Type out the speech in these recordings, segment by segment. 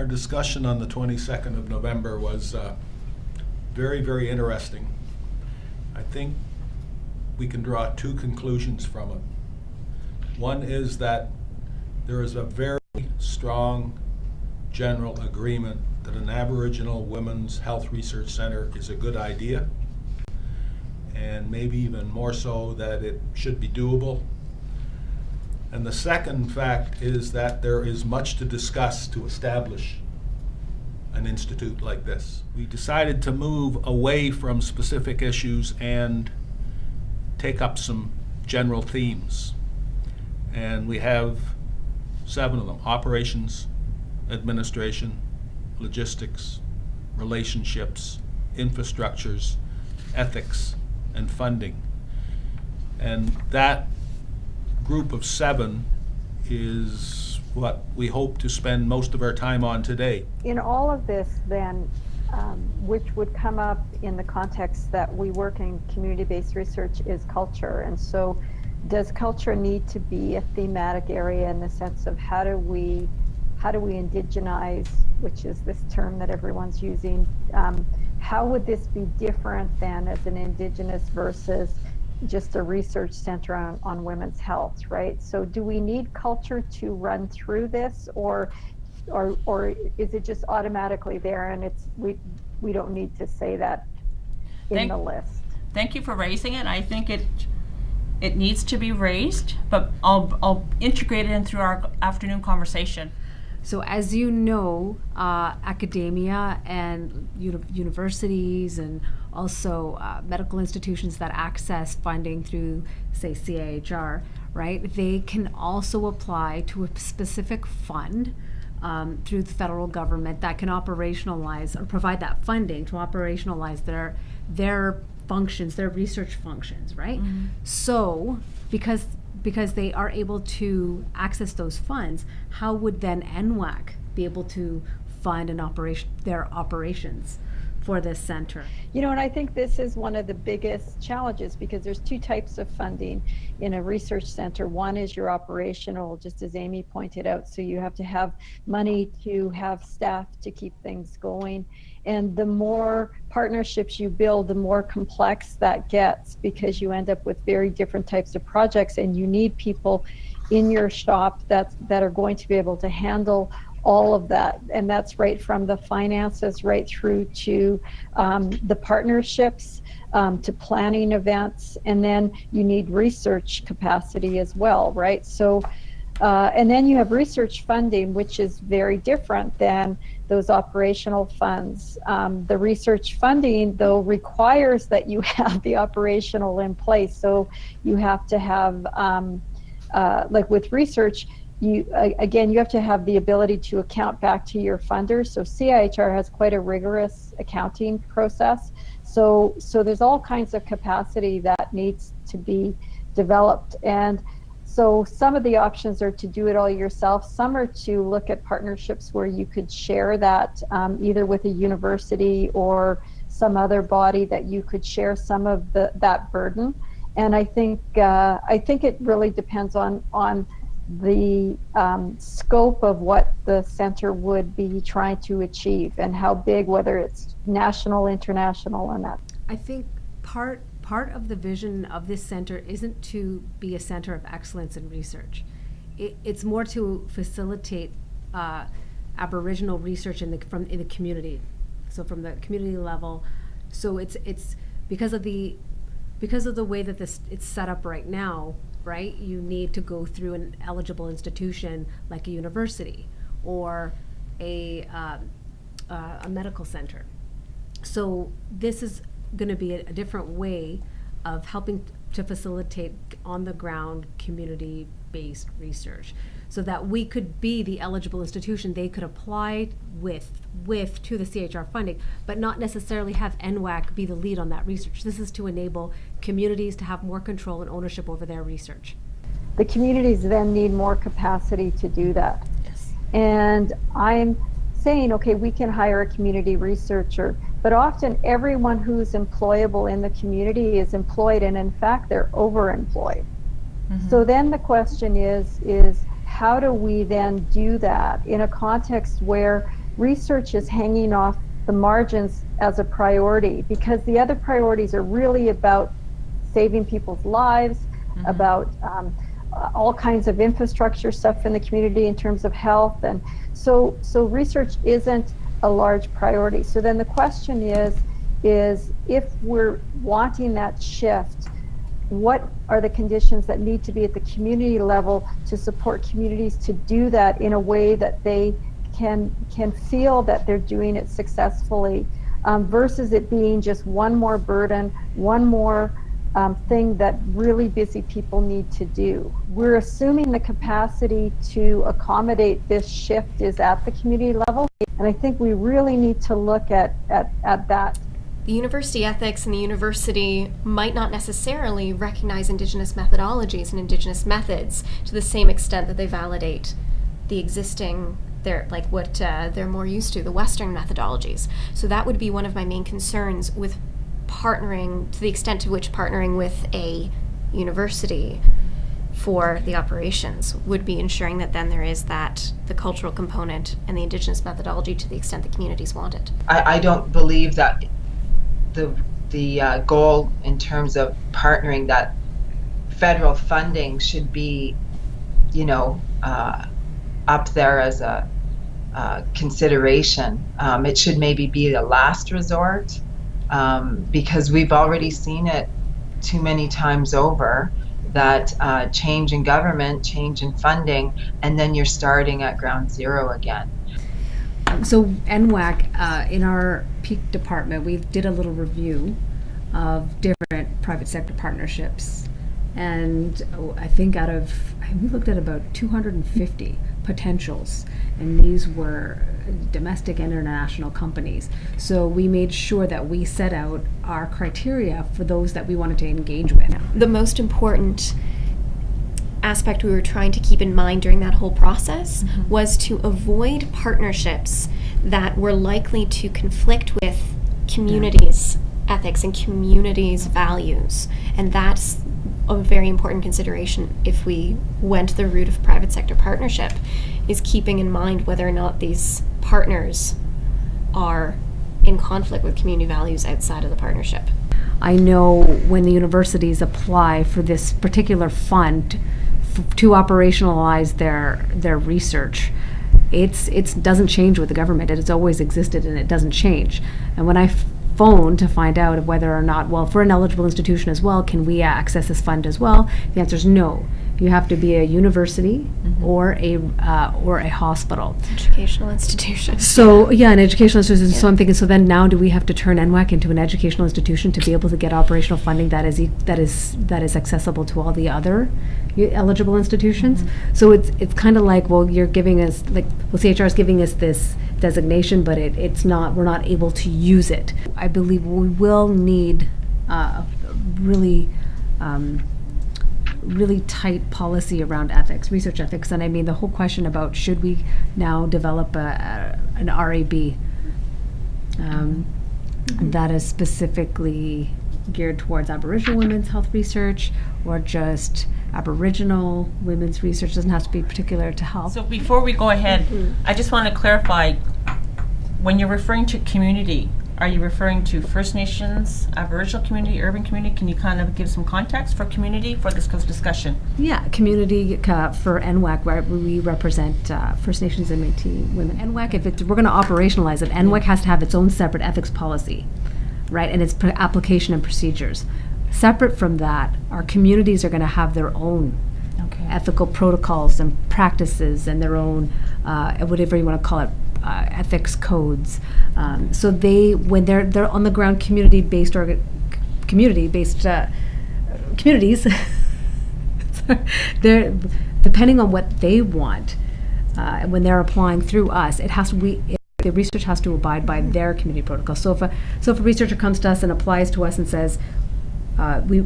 Our discussion on the 22nd of November was very, very interesting. I think we can draw two conclusions from it. One is that there is a very strong general agreement that an Aboriginal Women's Health Research Center is a good idea, and maybe even more so that it should be doable. And the second fact is that there is much to discuss to establish an institute like this. We decided to move away from specific issues and take up some general themes. And we have 7 of them: operations, administration, logistics, relationships, infrastructures, ethics, and funding. And that group of 7 is what we hope to spend most of our time on today. In all of this then, which would come up in the context that we work in community-based research, is culture. And so does culture need to be a thematic area in the sense of how do we indigenize, which is this term that everyone's using? How would this be different than as an Indigenous versus just a research center on women's health, right? So do we need culture to run through this, or is it just automatically there and we don't need to say that in the list? Thank you for raising it. I think it needs to be raised, but I'll integrate it in through our afternoon conversation. So as you know, academia and universities and also medical institutions that access funding through, say, CIHR, right? They can also apply to a specific fund through the federal government that can operationalize or provide that funding to operationalize their functions, their research functions, right? Mm-hmm. So because they are able to access those funds, how would then NWAC be able to fund their operations for this center? You know, and I think this is one of the biggest challenges, because there's 2 types of funding in a research center. One is your operational, just as Amy pointed out. So you have to have money to have staff to keep things going. And the more partnerships you build, the more complex that gets, because you end up with very different types of projects, and you need people in your shop that are going to be able to handle all of that. And that's right from the finances right through to the partnerships, to planning events, and then you need research capacity as well, right? So and then you have research funding, which is very different than those operational funds. The research funding, though, requires that you have the operational in place. So you have to have, like with research, you have to have the ability to account back to your funders. So CIHR has quite a rigorous accounting process. So there's all kinds of capacity that needs to be developed. And so some of the options are to do it all yourself. Some are to look at partnerships where you could share that either with a university or some other body, that you could share some of that burden. And I think it really depends on the scope of what the center would be trying to achieve and how big, whether it's national, international, and that. I think part of the vision of this center isn't to be a center of excellence in research. It's more to facilitate Aboriginal research in the community. So from the community level, so it's because of the way that it's set up right now, right? You need to go through an eligible institution like a university or a medical center. So this is going to be a different way of helping to facilitate on-the-ground community-based research, so that we could be the eligible institution they could apply with to the CHR funding, but not necessarily have NWAC be the lead on that research. This is to enable communities to have more control and ownership over their research. The communities then need more capacity to do that. Yes. And I'm saying, okay, we can hire a community researcher, but often everyone who's employable in the community is employed, and in fact, they're overemployed. Mm-hmm. So then the question is how do we then do that in a context where research is hanging off the margins as a priority, because the other priorities are really about saving people's lives, about all kinds of infrastructure stuff in the community in terms of health. And so research isn't a large priority. So then the question is if we're wanting that shift, what are the conditions that need to be at the community level to support communities to do that in a way that they can feel that they're doing it successfully, versus it being just one more burden, one more thing that really busy people need to do. We're assuming the capacity to accommodate this shift is at the community level, and I think we really need to look at that. The university ethics and the university might not necessarily recognize Indigenous methodologies and Indigenous methods to the same extent that they validate the existing, what they're more used to, the Western methodologies. So that would be one of my main concerns with partnering, to the extent to which partnering with a university for the operations would be ensuring that then there is the cultural component and the Indigenous methodology to the extent the communities want it. I don't believe that the goal in terms of partnering, that federal funding should be, up there as a consideration. It should maybe be a last resort, because we've already seen it too many times over, that change in government, change in funding, and then you're starting at ground zero again. So NWAC, in our peak department, we did a little review of different private sector partnerships. And I think we looked at about 250 potentials, and these were domestic and international companies. So we made sure that we set out our criteria for those that we wanted to engage with. The most important aspect we were trying to keep in mind during that whole process was to avoid partnerships that were likely to conflict with communities' ethics and communities' values. And that's a very important consideration if we went the route of private sector partnership, is keeping in mind whether or not these partners are in conflict with community values outside of the partnership. I know when the universities apply for this particular fund to operationalize their research, it doesn't change with the government. It has always existed and it doesn't change. And when I phone to find out whether or not, well, for an eligible institution as well, can we access this fund as well? The answer is no. You have to be a university or a hospital. Educational institution. So yeah, an educational institution. Yeah. So I'm thinking, so then now do we have to turn NWAC into an educational institution to be able to get operational funding that is accessible to all the other eligible institutions? So it's kind of like, well, you're giving us, CHR is giving us this designation, but it's not, we're not able to use it. I believe we will need really tight policy around ethics, research ethics, and I mean the whole question about should we now develop an RAB that is specifically geared towards Aboriginal women's health research, or just Aboriginal women's research. Doesn't have to be particular to health. So before we go ahead, I just want to clarify, when you're referring to community, are you referring to First Nations, Aboriginal community, urban community? Can you kind of give some context for community for this discussion? Yeah, community for NWAC, where we represent First Nations and Métis women. NWAC, if we're going to operationalize it, NWAC has to have its own separate ethics policy, right, and its application and procedures. Separate from that, our communities are going to have their own ethical protocols and practices and their own, whatever you want to call it, ethics codes. So when they're on the ground community-based communities, they're depending on what they want. When they're applying through us, the research has to abide by their community protocol. So if a researcher comes to us and applies to us and says, we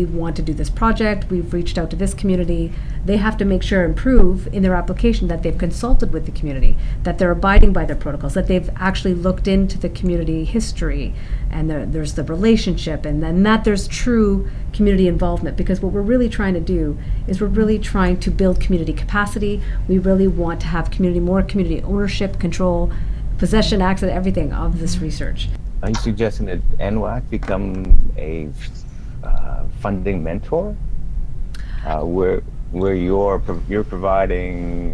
want to do this project, we've reached out to this community, they have to make sure and prove in their application that they've consulted with the community, that they're abiding by their protocols, that they've actually looked into the community history, and there's the relationship, and then that there's true community involvement, because what we're really trying to do is we're really trying to build community capacity. We really want to have more community ownership, control, possession, access, everything of this research. Are you suggesting that NWAC become a funding mentor, where you're providing?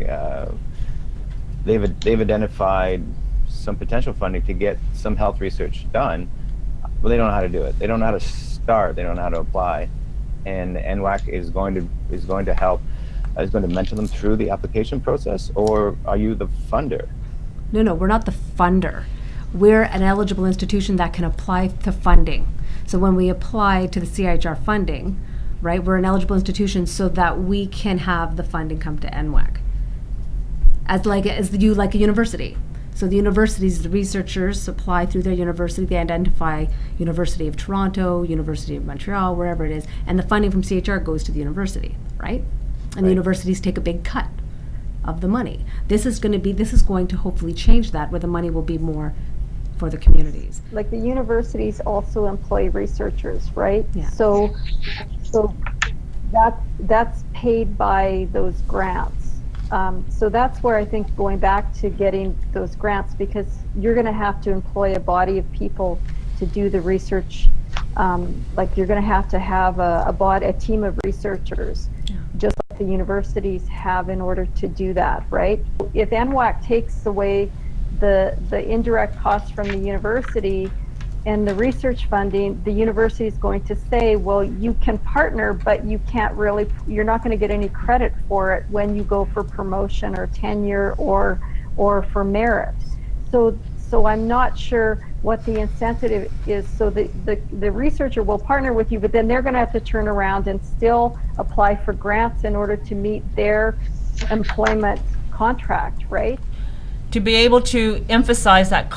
They've identified some potential funding to get some health research done, but they don't know how to do it. They don't know how to start. They don't know how to apply, and NWAC is going to help. Is going to mentor them through the application process, or are you the funder? No, we're not the funder. We're an eligible institution that can apply to funding. So when we apply to the CIHR funding, right, we're an eligible institution so that we can have the funding come to NWAC. As a university. So the universities, the researchers apply through their university, they identify University of Toronto, University of Montreal, wherever it is, and the funding from CIHR goes to the university, right? And the universities take a big cut of the money. This is going to hopefully change that, where the money will be more for the communities. Like the universities also employ researchers, right? Yeah. So that's paid by those grants. So that's where I think going back to getting those grants, because you're going to have to employ a body of people to do the research. Like you're going to have a team of researchers, just like the universities have in order to do that, right? If NWAC takes away the indirect costs from the university and the research funding, the university is going to say, well, you can partner, but you're not going to get any credit for it when you go for promotion or tenure or for merit. So I'm not sure what the incentive is. So the researcher will partner with you, but then they're going to have to turn around and still apply for grants in order to meet their employment contract, right? To be able to emphasize that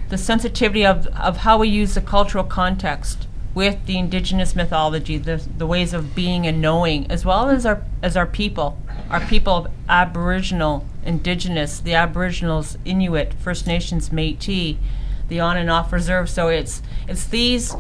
the sensitivity of how we use the cultural context with the Indigenous mythology, the ways of being and knowing, as well as our people of Aboriginal, Indigenous, the Aboriginals, Inuit, First Nations, Métis, the on and off reserve. So it's these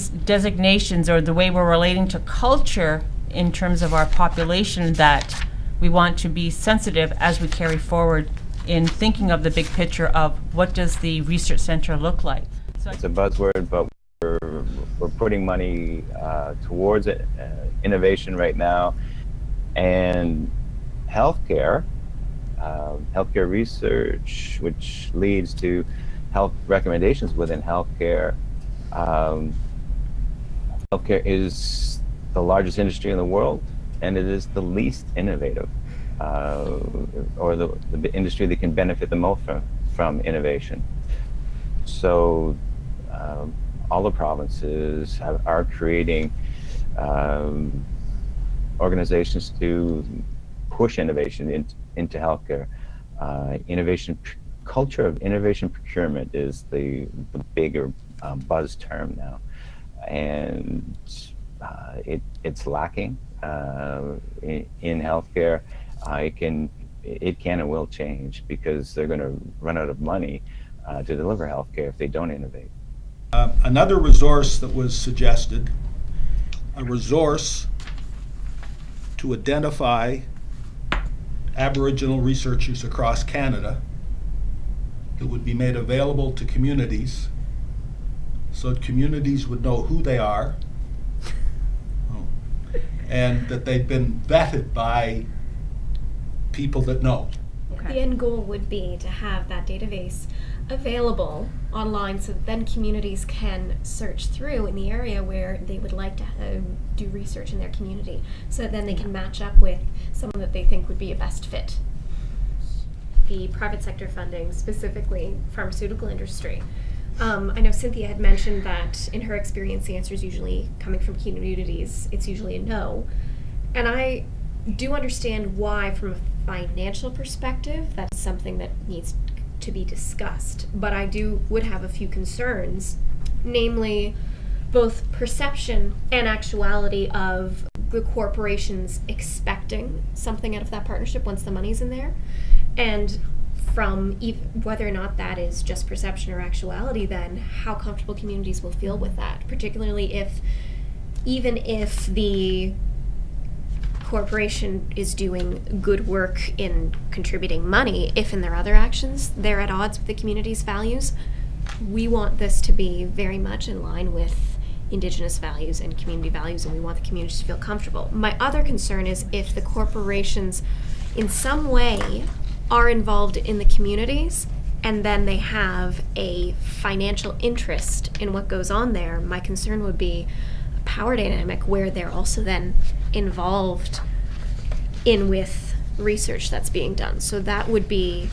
designations, or the way we're relating to culture in terms of our population, that we want to be sensitive as we carry forward in thinking of the big picture of what does the research center look like. So it's a buzzword, but we're putting money towards it, innovation right now, and healthcare research, which leads to health recommendations within healthcare. Healthcare is the largest industry in the world, and it is the least innovative, or the industry that can benefit the most from innovation. So all the provinces are creating organizations to push innovation into healthcare. Culture of innovation procurement is the bigger buzz term now, and it's lacking in healthcare. It can and will change, because they're going to run out of money to deliver healthcare if they don't innovate. Another resource that was suggested, a resource to identify Aboriginal researchers across Canada, that would be made available to communities, so that communities would know who they are, and that they've been vetted by people that know. The end goal would be to have that database available online, so that then communities can search through in the area where they would like to do research in their community, so that then they can match up with someone that they think would be a best fit. The private sector funding, specifically pharmaceutical industry. I know Cynthia had mentioned that in her experience, the answer is usually coming from communities. It's usually a no. And I do understand why, from a financial perspective, that's something that needs to be discussed. But I would have a few concerns, namely both perception and actuality of the corporations expecting something out of that partnership once the money's in there. And from whether or not that is just perception or actuality, then how comfortable communities will feel with that, particularly if even if the corporation is doing good work in contributing money, if in their other actions they're at odds with the community's values, we want this to be very much in line with Indigenous values and community values, and we want the communities to feel comfortable. My other concern is if the corporations in some way are involved in the communities and then they have a financial interest in what goes on there, my concern would be a power dynamic where they're also then involved in with research that's being done. So that would be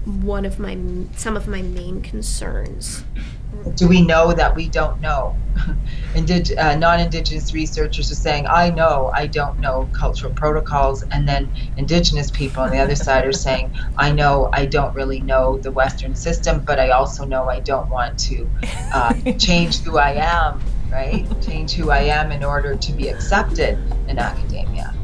some of my main concerns. Do we know that we don't know? Non-Indigenous researchers are saying, I know I don't know cultural protocols, and then Indigenous people on the other side are saying, I know I don't really know the Western system, but I also know I don't want to change who I am, right? Change who I am in order to be accepted in academia.